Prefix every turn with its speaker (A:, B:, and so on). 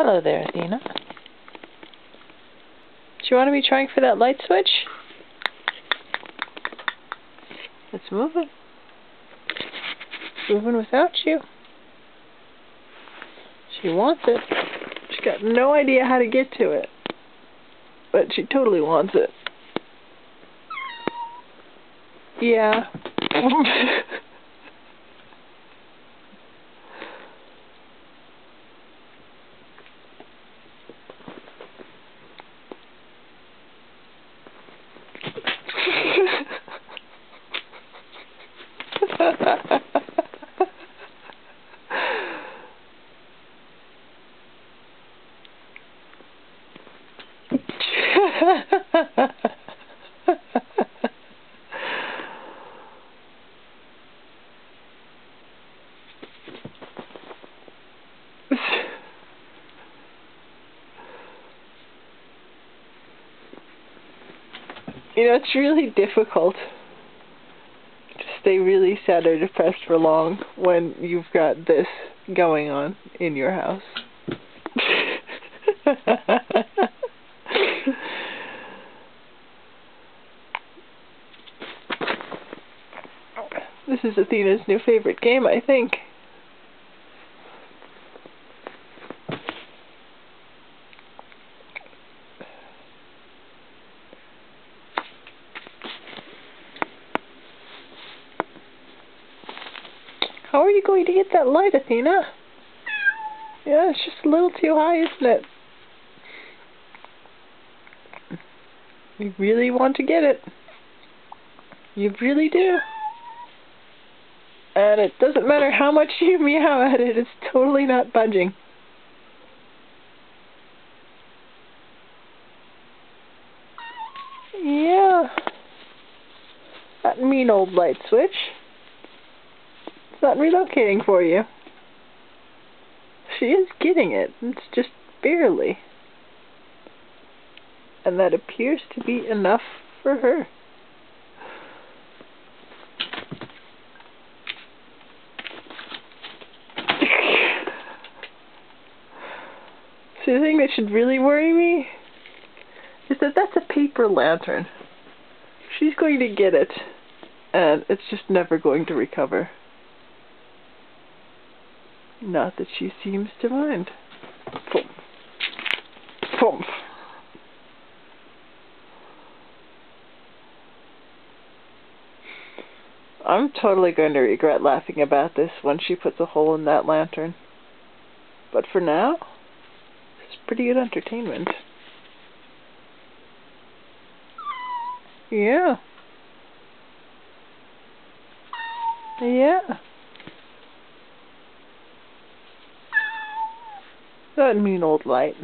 A: Hello there, Athena. Do you want to be trying for that light switch? It's moving. It's moving without you. She wants it. She's got no idea how to get to it. But she totally wants it. Yeah. You know, it's really difficult to stay really sad or depressed for long when you've got this going on in your house. This is Athena's new favorite game, I think. How are you going to get that light, Athena? Yeah, it's just a little too high, isn't it? You really want to get it. You really do. And it doesn't matter how much you meow at it, it's totally not budging. Yeah. That mean old light switch. It's not relocating for you. She is getting it. It's just barely. And that appears to be enough for her. See, the thing that should really worry me is that that's a paper lantern. She's going to get it, and it's just never going to recover. Not that she seems to mind. Pump. Pump. I'm totally going to regret laughing about this when she puts a hole in that lantern. But for now, it's pretty good entertainment. Yeah. Yeah. That mean old light.